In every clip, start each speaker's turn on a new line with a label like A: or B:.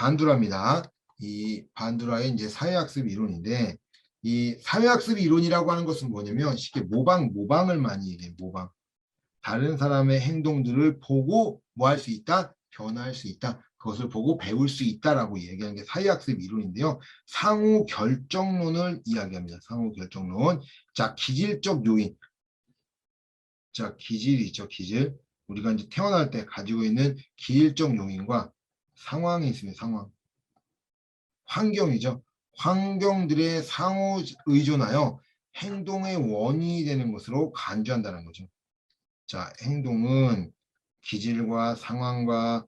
A: 반두라입니다. 이 반두라의 이제 사회학습 이론인데, 이 사회학습 이론이라고 하는 것은 뭐냐면 쉽게 모방을 많이 얘기해요. 모방. 다른 사람의 행동들을 보고 뭐 할 수 있다? 변화할 수 있다. 그것을 보고 배울 수 있다라고 얘기하는 게 사회학습 이론인데요. 상호 결정론을 이야기합니다. 상호 결정론. 자, 기질적 요인. 자, 기질이 있죠. 기질. 우리가 이제 태어날 때 가지고 있는 기질적 요인과 상황이 있습니다. 상황. 환경이죠. 환경들의 상호 의존하여 행동의 원인이 되는 것으로 간주한다는 거죠. 자, 행동은 기질과 상황과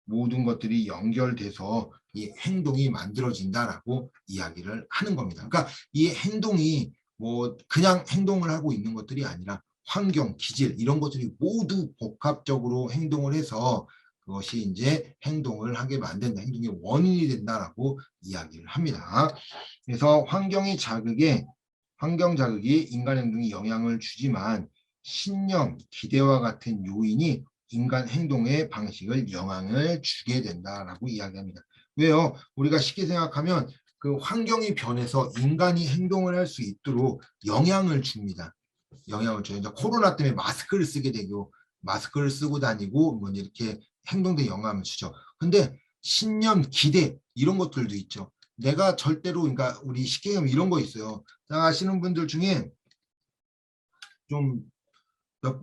A: 모든 것들이 연결돼서 이 행동이 만들어진다라고 이야기를 하는 겁니다. 그러니까 이 행동이 뭐 그냥 행동을 하고 있는 것들이 아니라 환경, 기질 이런 것들이 모두 복합적으로 행동을 해서 그것이 이제 행동을 하게 만든다. 행동의 원인이 된다라고 이야기를 합니다. 그래서 환경 자극이 인간 행동에 영향을 주지만 신념, 기대와 같은 요인이 인간 행동의 방식을 영향을 주게 된다라고 이야기합니다. 왜요? 우리가 쉽게 생각하면 그 환경이 변해서 인간이 행동을 할 수 있도록 영향을 줍니다. 영향을 줘요. 이제 코로나 때문에 마스크를 쓰게 되고 마스크를 쓰고 다니고 뭐 이렇게 행동에 영향을 주죠. 근데 신념, 기대 이런 것들도 있죠. 내가 절대로 그러니까 우리 쉽게 하면 이런 거 있어요. 아시는 분들 중에 좀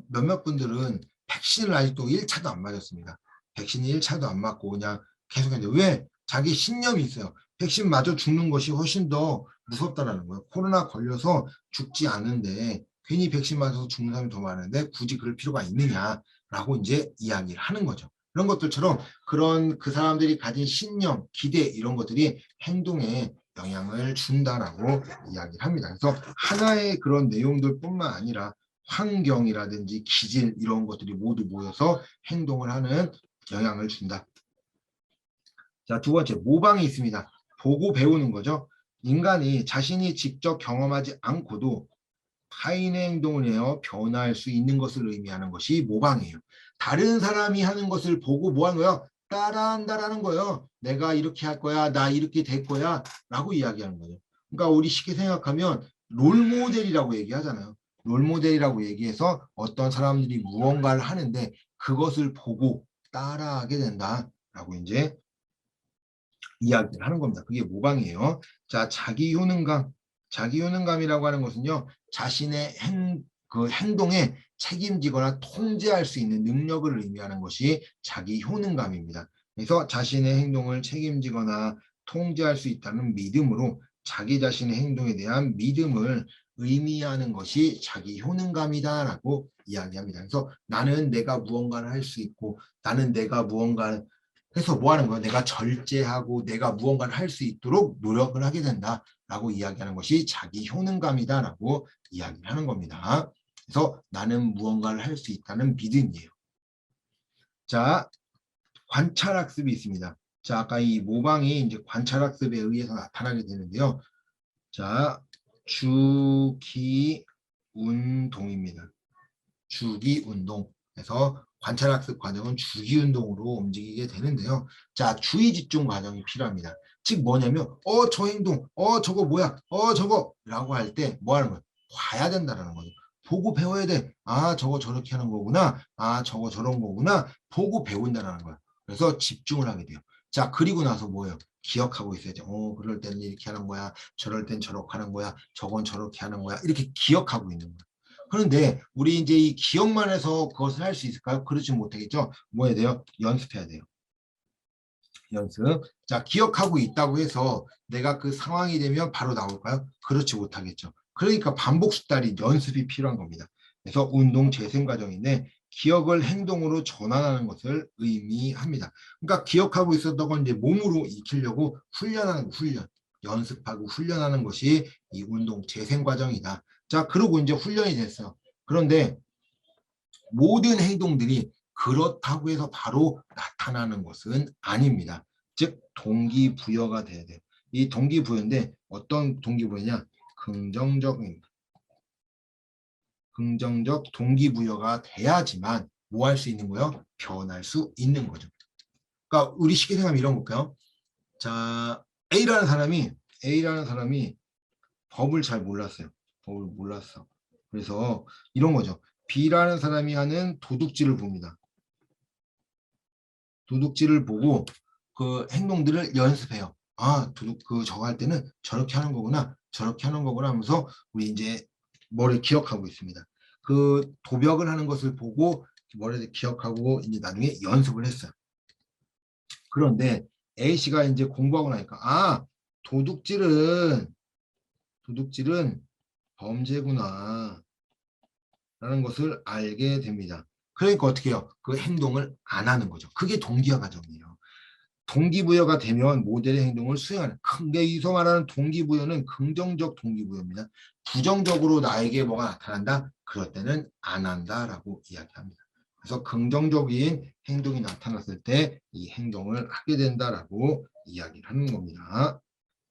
A: 몇몇 분들은 백신을 아직도 1차도 안 맞았습니다. 백신 1차도 안 맞고 그냥 계속 했는데 왜? 자기 신념이 있어요. 백신 맞아 죽는 것이 훨씬 더 무섭다라는 거예요. 코로나 걸려서 죽지 않은데 괜히 백신 맞아서 죽는 사람이 더 많은데 굳이 그럴 필요가 있느냐라고 이제 이야기를 하는 거죠. 그런 것들처럼 그런 그 사람들이 가진 신념, 기대 이런 것들이 행동에 영향을 준다라고 이야기를 합니다. 그래서 하나의 그런 내용들뿐만 아니라 환경이라든지 기질 이런 것들이 모두 모여서 행동을 하는 영향을 준다. 자, 두 번째, 모방이 있습니다. 보고 배우는 거죠. 인간이 자신이 직접 경험하지 않고도 타인의 행동을 해요 변화할 수 있는 것을 의미하는 것이 모방이에요. 다른 사람이 하는 것을 보고 뭐 하는 거예요? 따라한다라는 거예요. 내가 이렇게 할 거야, 나 이렇게 될 거야 라고 이야기하는 거예요. 그러니까 우리 쉽게 생각하면 롤모델이라고 얘기하잖아요. 롤모델이라고 얘기해서 어떤 사람들이 무언가를 하는데 그것을 보고 따라하게 된다라고 이제 이야기를 하는 겁니다. 그게 모방이에요. 자, 자기 효능감. 자기 효능감이라고 하는 것은요, 자신의 그 행동에 책임지거나 통제할 수 있는 능력을 의미하는 것이 자기 효능감입니다. 그래서 자신의 행동을 책임지거나 통제할 수 있다는 믿음으로 자기 자신의 행동에 대한 믿음을 의미하는 것이 자기 효능감이다라고 이야기합니다. 그래서 나는 내가 무언가를 할 수 있고 나는 내가 무언가를 해서 뭐 하는 거야? 내가 절제하고 내가 무언가를 할 수 있도록 노력을 하게 된다라고 이야기하는 것이 자기 효능감이다라고 이야기를 하는 겁니다. 그래서 나는 무언가를 할 수 있다는 믿음이에요. 자, 관찰학습이 있습니다. 자, 아까 이 모방이 이제 관찰학습에 의해서 나타나게 되는데요. 자, 주기운동입니다. 주기운동. 그래서 관찰학습 과정은 주기운동으로 움직이게 되는데요. 자, 주의집중 과정이 필요합니다. 즉 뭐냐면 저 행동, 저거 뭐야, 저거 라고 할 때 뭐 하는 거예요? 봐야 된다는 거죠. 보고 배워야 돼. 아, 저거 저렇게 하는 거구나. 아, 저거 저런 거구나. 보고 배운다는 거예요. 그래서 집중을 하게 돼요. 자, 그리고 나서 뭐예요? 기억하고 있어야죠. 그럴 때는 이렇게 하는 거야. 저럴 땐 저렇게 하는 거야. 저건 저렇게 하는 거야. 이렇게 기억하고 있는 거예요. 그런데 우리 이제 이 기억만 해서 그것을 할 수 있을까요? 그렇지 못하겠죠. 뭐 해야 돼요? 연습해야 돼요. 연습. 자, 기억하고 있다고 해서 내가 그 상황이 되면 바로 나올까요? 그렇지 못하겠죠. 그러니까 반복 숙달이 연습이 필요한 겁니다. 그래서 운동 재생 과정인데 기억을 행동으로 전환하는 것을 의미합니다. 그러니까 기억하고 있었던 건 이제 몸으로 익히려고 훈련하는 거, 훈련. 연습하고 훈련하는 것이 이 운동 재생 과정이다. 자, 그러고 이제 훈련이 됐어요. 그런데 모든 행동들이 그렇다고 해서 바로 나타나는 것은 아닙니다. 즉 동기부여가 돼야 돼요. 이 동기부여인데 어떤 동기부여냐? 긍정적입니다. 긍정적 동기부여가 돼야지만 뭐 할 수 있는 거예요? 변할 수 있는 거죠. 그러니까 우리 쉽게 생각하면 이런 거 볼까요? 자, A라는 사람이 법을 잘 몰랐어요. 법을 몰랐어. 그래서 이런 거죠. B라는 사람이 하는 도둑질을 봅니다. 도둑질을 보고 그 행동들을 연습해요. 아, 저거 할 때는 저렇게 하는 거구나. 저렇게 하는 거구나 하면서 우리 이제 머리에 기억하고 있습니다. 그 도벽을 하는 것을 보고 머리에 기억하고 이제 나중에 연습을 했어요. 그런데 A씨가 이제 공부하고 나니까 도둑질은 범죄구나 라는 것을 알게 됩니다. 그러니까 어떻게 해요? 그 행동을 안 하는 거죠. 그게 동기화 과정이에요. 동기부여가 되면 모델의 행동을 수행하는, 여기서 말하는 동기부여는 긍정적 동기부여입니다. 부정적으로 나에게 뭐가 나타난다? 그럴 때는 안 한다라고 이야기합니다. 그래서 긍정적인 행동이 나타났을 때 이 행동을 하게 된다라고 이야기를 하는 겁니다.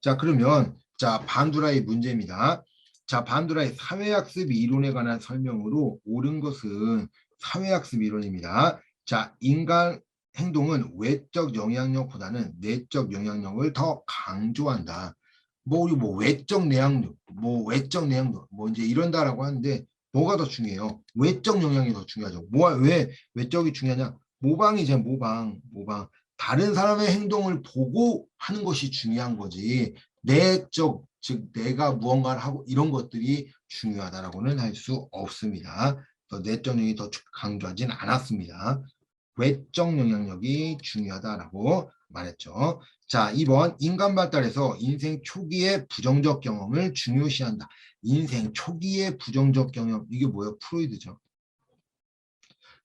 A: 자, 그러면 반두라의 문제입니다. 자, 반두라의 사회학습 이론에 관한 설명으로 옳은 것은 사회학습 이론입니다. 자, 인간 행동은 외적 영향력보다는 내적 영향력을 더 강조한다. 우리 외적 내향력, 이제 이런다라고 하는데 뭐가 더 중요해요? 외적 영향이 더 중요하죠. 왜 외적이 중요하냐? 모방이죠, 모방. 다른 사람의 행동을 보고 하는 것이 중요한 거지. 내적, 즉 내가 무언가를 하고 이런 것들이 중요하다라고는 할 수 없습니다. 내적 영향이 더 강조하지는 않았습니다. 외적 영향력이 중요하다라고 말했죠. 자, 2번 인간 발달에서 인생 초기의 부정적 경험을 중요시한다. 인생 초기의 부정적 경험, 이게 뭐예요? 프로이드죠.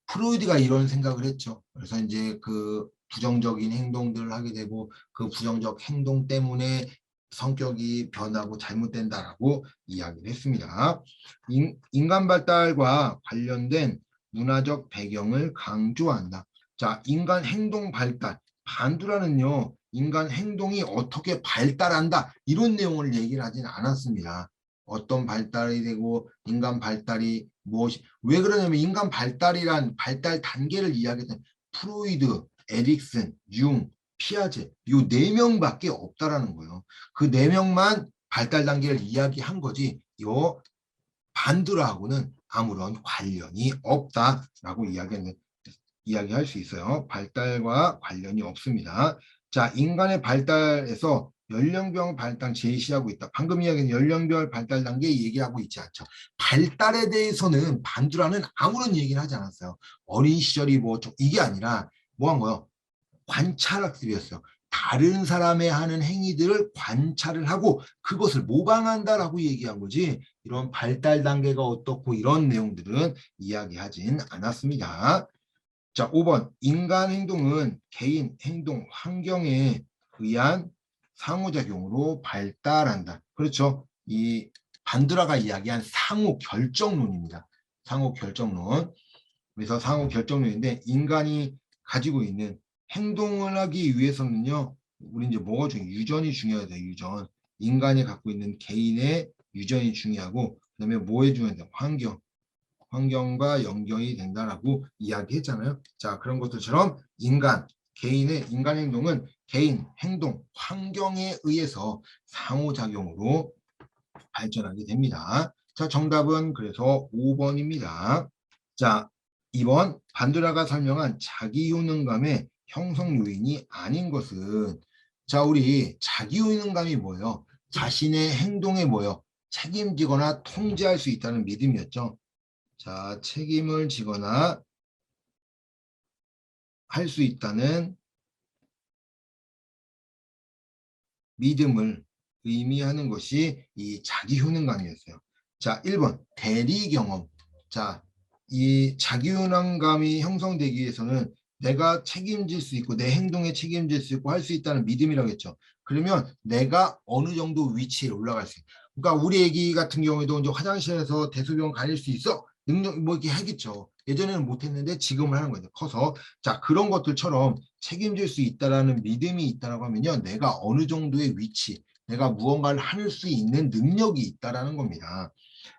A: 프로이드가 이런 생각을 했죠. 그래서 이제 그 부정적인 행동들을 하게 되고 그 부정적 행동 때문에 성격이 변하고 잘못된다라고 이야기를 했습니다. 인간 발달과 관련된 문화적 배경을 강조한다. 자, 인간 행동 발달. 반두라는요, 인간 행동이 어떻게 발달한다. 이런 내용을 얘기를 하진 않았습니다. 어떤 발달이 되고 인간 발달이 무엇이 왜 그러냐면 인간 발달이란 발달 단계를 이야기했던 프로이드, 에릭슨, 융, 피아제 요 네 명밖에 없다라는 거예요. 그 네 명만 발달 단계를 이야기한 거지 요 반두라하고는 아무런 관련이 없다라고 이야기할 수 있어요. 발달과 관련이 없습니다. 자, 인간의 발달에서 연령별 발달 제시하고 있다. 방금 이야기한 연령별 발달 단계 얘기하고 있지 않죠. 발달에 대해서는 반두라는 아무런 얘기를 하지 않았어요. 어린 시절이 이게 아니라 뭐 한 거요? 관찰학습이었어요. 다른 사람의 하는 행위들을 관찰을 하고 그것을 모방한다라고 얘기한 거지 이런 발달 단계가 어떻고 이런 내용들은 이야기하진 않았습니다. 자, 5번. 인간 행동은 개인 행동 환경에 의한 상호작용으로 발달한다. 그렇죠. 이 반드라가 이야기한 상호 결정론입니다. 상호 결정론. 그래서 상호 결정론인데 인간이 가지고 있는 행동을 하기 위해서는요. 우리 이제 뭐가 중요해? 유전이 중요하다. 유전. 인간이 갖고 있는 개인의 유전이 중요하고 그다음에 뭐에 중요하다? 환경과 연결이 된다라고 이야기했잖아요. 자, 그런 것들처럼 개인의 인간 행동은 개인 행동, 환경에 의해서 상호작용으로 발전하게 됩니다. 자, 정답은 그래서 5번입니다. 자, 2번 반드라가 설명한 자기효능감의 형성 요인이 아닌 것은 자, 우리 자기효능감이 뭐예요? 자신의 행동에 뭐예요? 책임지거나 통제할 수 있다는 믿음이었죠. 자, 책임을 지거나 할 수 있다는 믿음을 의미하는 것이 이 자기효능감이었어요. 자, 1번 대리 경험. 자, 이 자기효능감이 형성되기 위해서는 내가 책임질 수 있고 내 행동에 책임질 수 있고 할 수 있다는 믿음이라고 했죠. 그러면 내가 어느 정도 위치에 올라갈 수 있어. 그러니까 우리 애기 같은 경우에도 이제 화장실에서 대소변 가릴 수 있어. 능력 뭐 이렇게 하겠죠. 예전에는 못했는데 지금은 하는 거죠. 커서 자 그런 것들처럼 책임질 수 있다라는 믿음이 있다라고 하면요, 내가 어느 정도의 위치, 내가 무언가를 할 수 있는 능력이 있다라는 겁니다.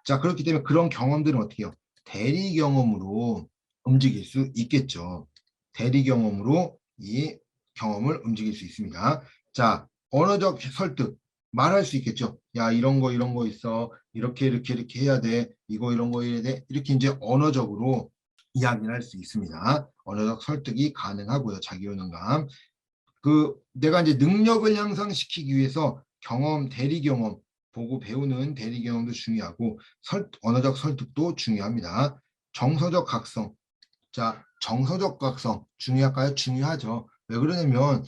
A: 자 그렇기 때문에 그런 경험들은 어떻게 해요? 대리 경험으로 움직일 수 있겠죠. 대리 경험으로 이 경험을 움직일 수 있습니다. 자, 언어적 설득. 말할 수 있겠죠. 야, 이런 거 있어. 이렇게 해야 돼. 이거 이런 거 해야 돼. 이렇게 이제 언어적으로 이야기를 할 수 있습니다. 언어적 설득이 가능하고요. 자기효능감. 내가 이제 능력을 향상시키기 위해서 경험, 대리 경험, 보고 배우는 대리 경험도 중요하고 언어적 설득도 중요합니다. 정서적 각성. 자, 정서적 각성 중요할까요? 중요하죠. 왜 그러냐면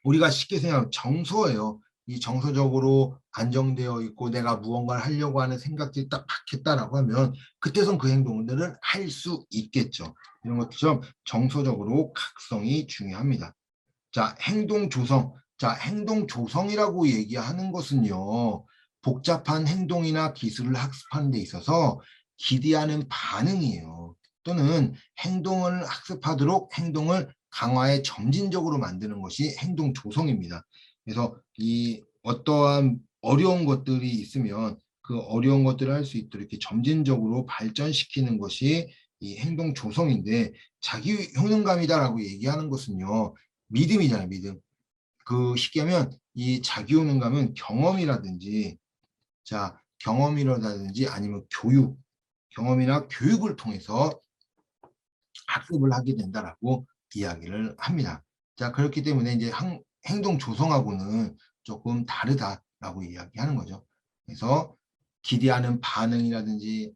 A: 우리가 쉽게 생각하면 정서예요. 이 정서적으로 안정되어 있고 내가 무언가를 하려고 하는 생각들이 딱 박혔다라고 하면 그때선 그 행동들은 할 수 있겠죠. 이런 것처럼 정서적으로 각성이 중요합니다. 자, 행동 조성. 자, 행동 조성이라고 얘기하는 것은요, 복잡한 행동이나 기술을 학습하는 데 있어서 기대하는 반응이에요. 또는 행동을 학습하도록 행동을 강화해 점진적으로 만드는 것이 행동 조성입니다. 그래서 이 어떠한 어려운 것들이 있으면 그 어려운 것들을 할 수 있도록 이렇게 점진적으로 발전시키는 것이 이 행동 조성인데 자기 효능감이다라고 얘기하는 것은요. 믿음이잖아요, 믿음. 쉽게 하면 이 자기효능감은 경험이라든지, 자, 경험이라든지 아니면 경험이나 교육을 통해서 학습을 하게 된다라고 이야기를 합니다. 자, 그렇기 때문에 이제 행동 조성하고는 조금 다르다라고 이야기하는 거죠. 그래서 기대하는 반응이라든지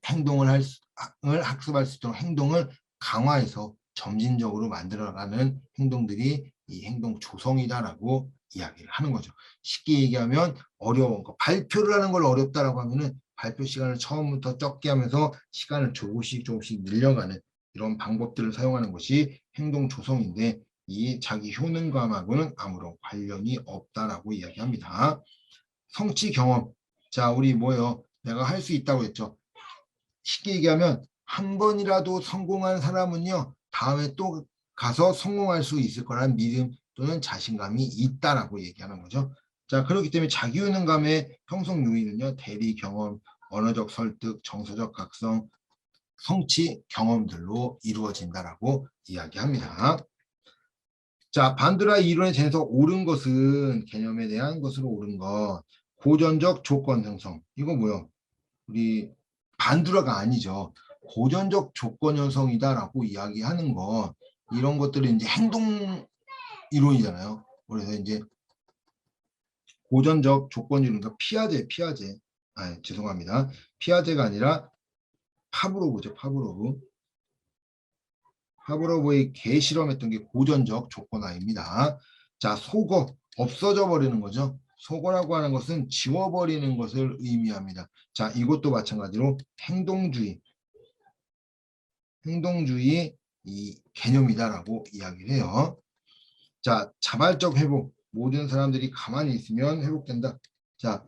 A: 을 학습할 수 있도록 행동을 강화해서 점진적으로 만들어가는 행동들이 이 행동 조성이다라고 이야기를 하는 거죠. 쉽게 얘기하면 어려운 거, 발표를 하는 걸 어렵다라고 하면은 발표 시간을 처음부터 적게 하면서 시간을 조금씩 늘려가는 이런 방법들을 사용하는 것이 행동 조성인데 이 자기 효능감하고는 아무런 관련이 없다라고 이야기합니다. 성취 경험. 자, 우리 뭐예요? 내가 할 수 있다고 했죠. 쉽게 얘기하면 한 번이라도 성공한 사람은요, 다음에 또 가서 성공할 수 있을 거라는 믿음 또는 자신감이 있다라고 얘기하는 거죠. 자, 그렇기 때문에 자기효능감의 형성 요인은요, 대리 경험, 언어적 설득, 정서적 각성, 성취 경험들로 이루어진다라고 이야기합니다. 자, 반드라의 이론에 대해서 옳은 것은 개념에 대한 것으로 옳은 것, 고전적 조건 형성. 이거 뭐요? 우리 반드라가 아니죠. 고전적 조건 형성이다라고 이야기하는 것, 이런 것들은 이제 행동 이론이잖아요. 그래서 이제 고전적 조건 이론과 피아제. 아, 죄송합니다. 피아제가 아니라 파브로브죠, 파브로브. 파브로브의 개 실험했던 게 고전적 조건화입니다. 자, 속어, 없어져 버리는 거죠. 속어라고 하는 것은 지워버리는 것을 의미합니다. 자, 이것도 마찬가지로 행동주의 이 개념이다라고 이야기를 해요. 자, 자발적 회복. 모든 사람들이 가만히 있으면 회복된다. 자,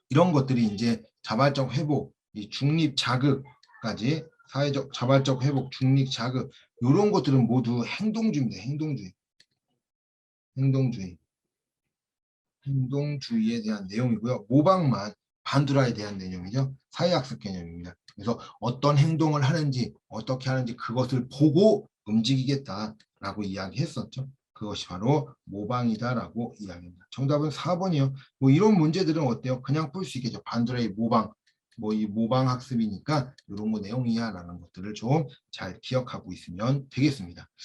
A: 이런 것들이 이제 자발적 회복, 이 중립 자극까지 사회적 자발적 회복, 중립 자극 이런 것들은 모두 행동주의입니다. 행동주의. 행동주의에 대한 내용이고요. 모방만 반두라에 대한 내용이죠. 사회학습 개념입니다. 그래서 어떤 행동을 하는지 어떻게 하는지 그것을 보고 움직이겠다라고 이야기했었죠. 그것이 바로 모방이다라고 이야기합니다. 정답은 4번이요. 뭐 이런 문제들은 어때요? 그냥 풀 수 있겠죠. 반두라의 모방. 뭐 이 모방 학습이니까 이런 거 내용이야라는 것들을 좀 잘 기억하고 있으면 되겠습니다.